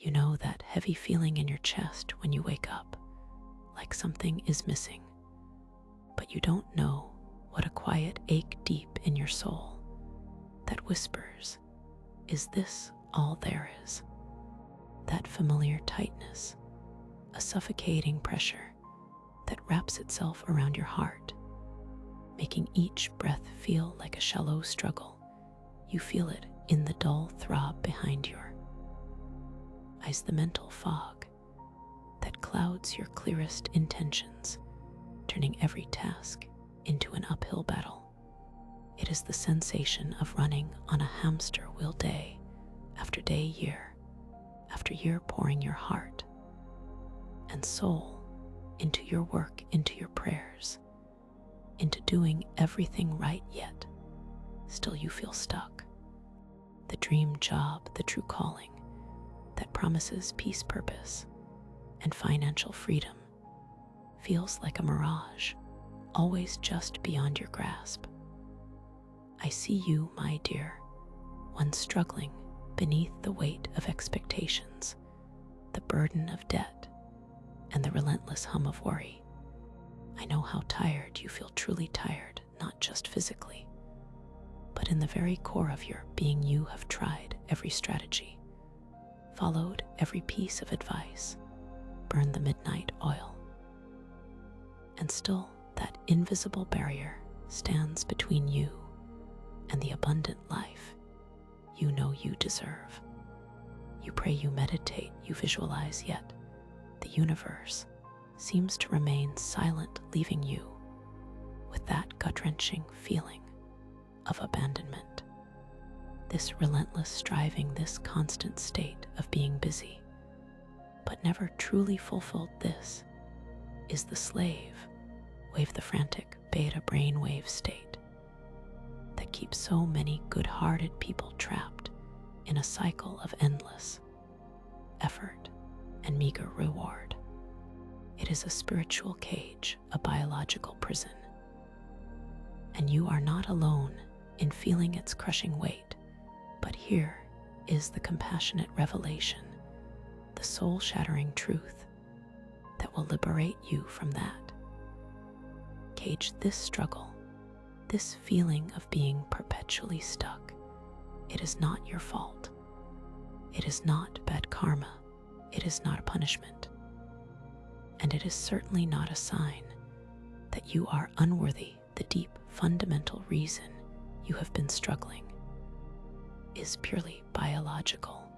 You know that heavy feeling in your chest when you wake up, like something is missing, but you don't know what a quiet ache deep in your soul that whispers, "Is this all there is?" That familiar tightness, a suffocating pressure that wraps itself around your heart, making each breath feel like a shallow struggle. You feel it in the dull throb behind your eyes, the mental fog that clouds your clearest intentions, turning every task into an uphill battle. It is the sensation of running on a hamster wheel, day after day, year after year, pouring your heart and soul into your work, into your prayers, into doing everything right, yet still you feel stuck. The dream job, the true calling that promises peace, purpose, and financial freedom, feels like a mirage, always just beyond your grasp. I see you, my dear, one struggling beneath the weight of expectations, the burden of debt, and the relentless hum of worry. I know how tired you feel, truly tired, not just physically, but in the very core of your being. You have tried every strategy, followed every piece of advice, burned the midnight oil, and still that invisible barrier stands between you and the abundant life you know you deserve. You pray, you meditate, you visualize, yet the universe seems to remain silent, leaving you with that gut-wrenching feeling of abandonment. This relentless striving, this constant state of being busy, but never truly fulfilled. This is the slave wave, the frantic beta brainwave state that keeps so many good-hearted people trapped in a cycle of endless effort and meager reward. It is a spiritual cage, a biological prison, and you are not alone in feeling its crushing weight. But here is the compassionate revelation, the soul-shattering truth that will liberate you from that cage, this struggle, this feeling of being perpetually stuck. It is not your fault. It is not bad karma. It is not a punishment. And it is certainly not a sign that you are unworthy. The deep, fundamental reason you have been struggling is purely biological.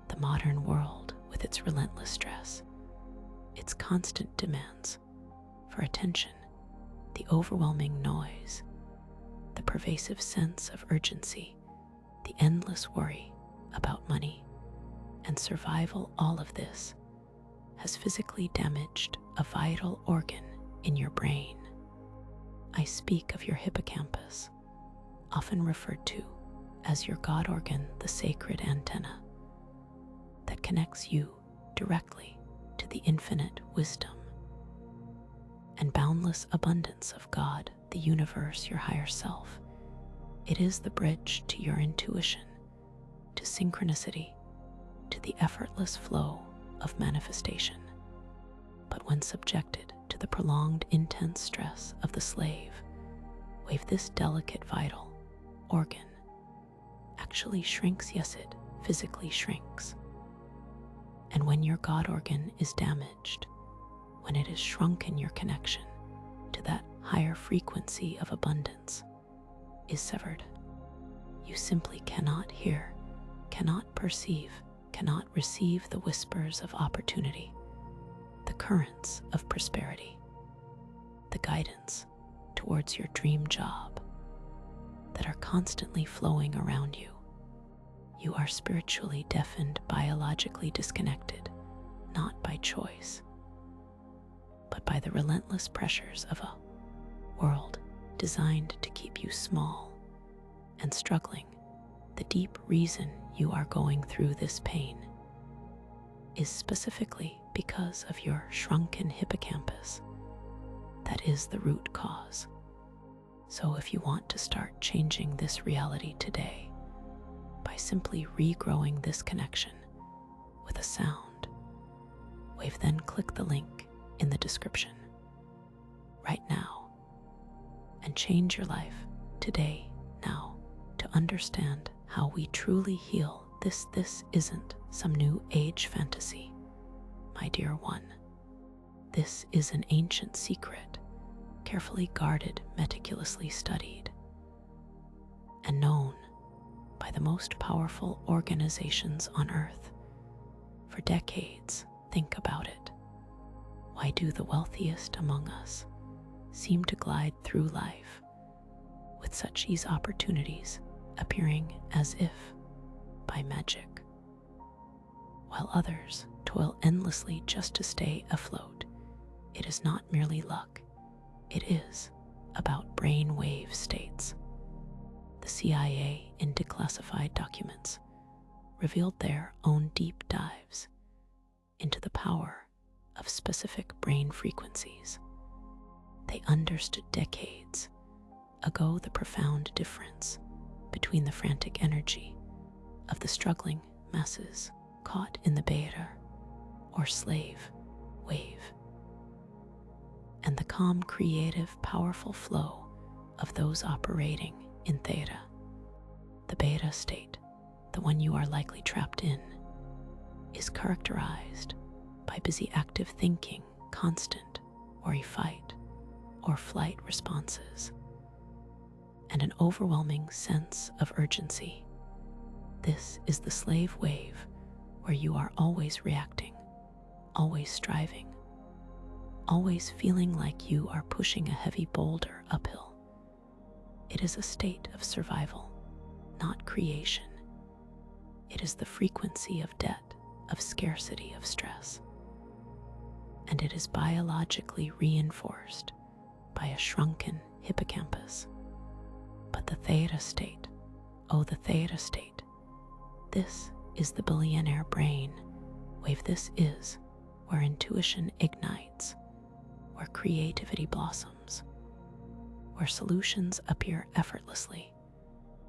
The modern world, with its relentless stress, its constant demands for attention, the overwhelming noise, the pervasive sense of urgency, the endless worry about money and survival, all of this has physically damaged a vital organ in your brain. I speak of your hippocampus, often referred to as your God organ, the sacred antenna that connects you directly to the infinite wisdom and boundless abundance of God, the universe, your higher self. It is the bridge to your intuition, to synchronicity, to the effortless flow of manifestation. But when subjected to the prolonged, intense stress of the slave wave, this delicate, vital organ actually shrinks. Yes, it physically shrinks. And when your God organ is damaged, when it is shrunken, your connection to that higher frequency of abundance is severed. You simply cannot hear, cannot perceive, cannot receive the whispers of opportunity, the currents of prosperity, the guidance towards your dream job that are constantly flowing around you. You are spiritually deafened, biologically disconnected, not by choice, but by the relentless pressures of a world designed to keep you small and struggling. The deep reason you are going through this pain is specifically because of your shrunken hippocampus. That is the root cause. So if you want to start changing this reality today by simply regrowing this connection with Wave, then click the link in the description right now and change your life today, now, to understand how we truly heal. This isn't some new age fantasy, my dear one. This is an ancient secret, carefully guarded, meticulously studied, and known by the most powerful organizations on Earth for decades. Think about it. Why do the wealthiest among us seem to glide through life with such ease, opportunities appearing as if by magic, while others toil endlessly just to stay afloat? It is not merely luck, it is about brainwave states. The CIA, in declassified documents, revealed their own deep dives into the power of specific brain frequencies. They understood decades ago the profound difference between the frantic energy of the struggling masses caught in the beta or slave wave, and the calm, creative, powerful flow of those operating in theta. The beta state, the one you are likely trapped in, is characterized by busy active thinking, constant worry, fight or flight responses, and an overwhelming sense of urgency. This is the slave wave, where you are always reacting, always striving, always feeling like you are pushing a heavy boulder uphill. It is a state of survival, not creation. It is the frequency of debt, of scarcity, of stress. And it is biologically reinforced by a shrunken hippocampus. But the theta state, oh, the theta state, this is the billionaire brain wave. This is where intuition ignites, where creativity blossoms, where solutions appear effortlessly,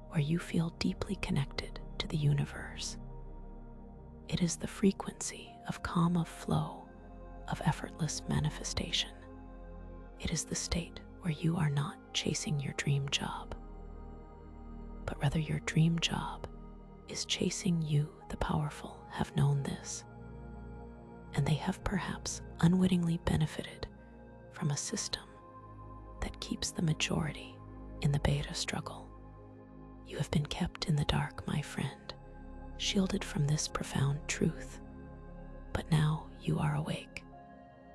where you feel deeply connected to the universe. It is the frequency of calm, of flow, of effortless manifestation. It is the state where you are not chasing your dream job, but rather your dream job is chasing you. The powerful have known this, and they have perhaps unwittingly benefited from a system that keeps the majority in the beta struggle. You have been kept in the dark, my friend, shielded from this profound truth. But now you are awake.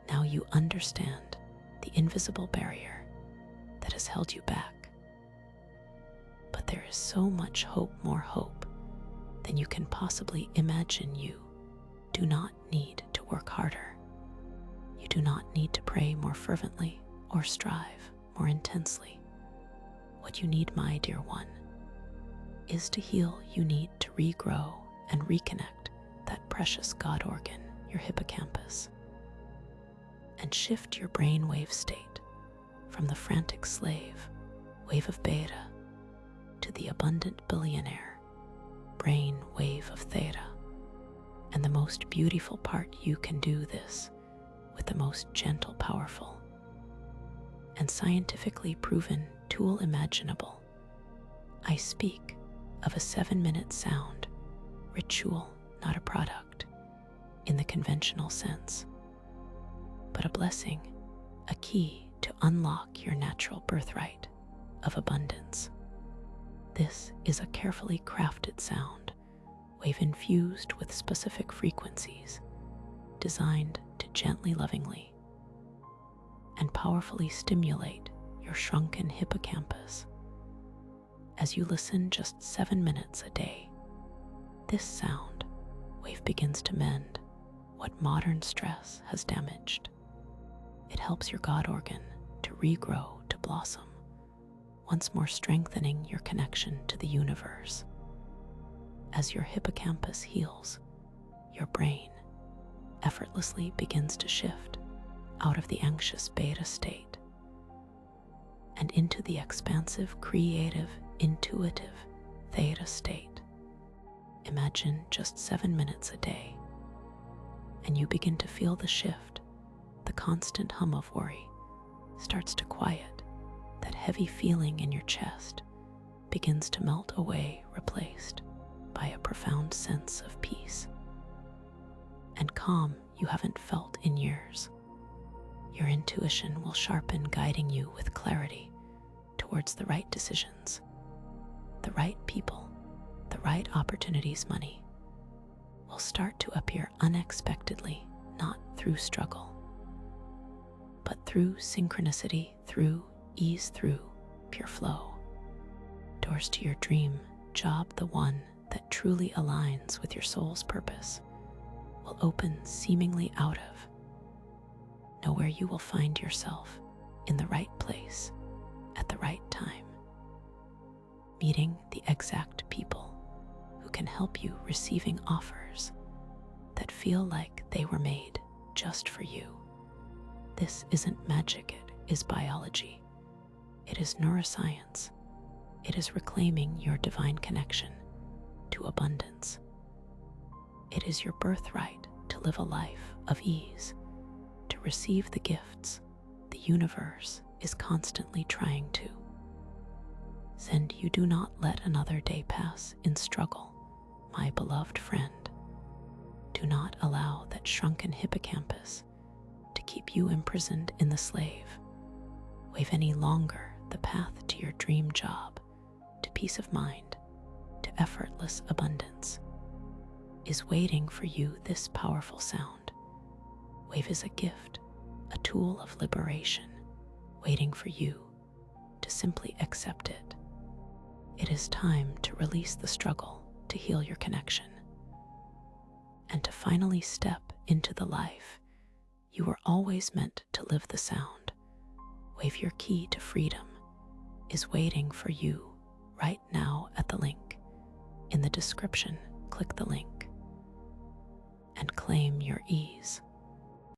Now you understand the invisible barrier that has held you back. But there is so much hope, more hope than you can possibly imagine. You do not need to work harder. You do not need to pray more fervently or strive more intensely. What you need, my dear one, is to heal. You need to regrow and reconnect that precious God organ, your hippocampus, and shift your brainwave state from the frantic slave wave of beta to the abundant billionaire brain wave of theta. And the most beautiful part, you can do this with the most gentle, powerful, and scientifically proven tool imaginable. I speak of a 7-minute sound ritual, not a product in the conventional sense, but a blessing, a key to unlock your natural birthright of abundance. This is a carefully crafted sound wave infused with specific frequencies, designed to gently, lovingly, and powerfully stimulate your shrunken hippocampus. As you listen just 7 minutes a day, this sound wave begins to mend what modern stress has damaged. It helps your God organ to regrow, to blossom, once more strengthening your connection to the universe. As your hippocampus heals, your brain effortlessly begins to shift out of the anxious beta state and into the expansive, creative, intuitive theta state. Imagine just 7 minutes a day, and you begin to feel the shift. The constant hum of worry starts to quiet. That heavy feeling in your chest begins to melt away, replaced by a profound sense of peace and calm you haven't felt in years. Your intuition will sharpen, guiding you with clarity towards the right decisions, the right people, the right opportunities. Money will start to appear unexpectedly, not through struggle, but through synchronicity, through ease, through pure flow. Doors to your dream job, the one that truly aligns with your soul's purpose, will open seemingly out of nowhere. You will find yourself in the right place at the right time, meeting the exact people who can help you, receiving offers that feel like they were made just for you. This isn't magic, it is biology. It is neuroscience. It is reclaiming your divine connection to abundance. It is your birthright to live a life of ease, to receive the gifts the universe is constantly trying to send you. Do not let another day pass in struggle, my beloved friend. Do not allow that shrunken hippocampus to keep you imprisoned in the slave wave any longer. The path to your dream job, to peace of mind, to effortless abundance is waiting for you. This powerful sound wave is a gift, a tool of liberation, waiting for you to simply accept it. It is time to release the struggle, to heal your connection, and to finally step into the life you were always meant to live. The sound wave, your key to freedom, is waiting for you right now at the link in the description. Click the link and claim your ease.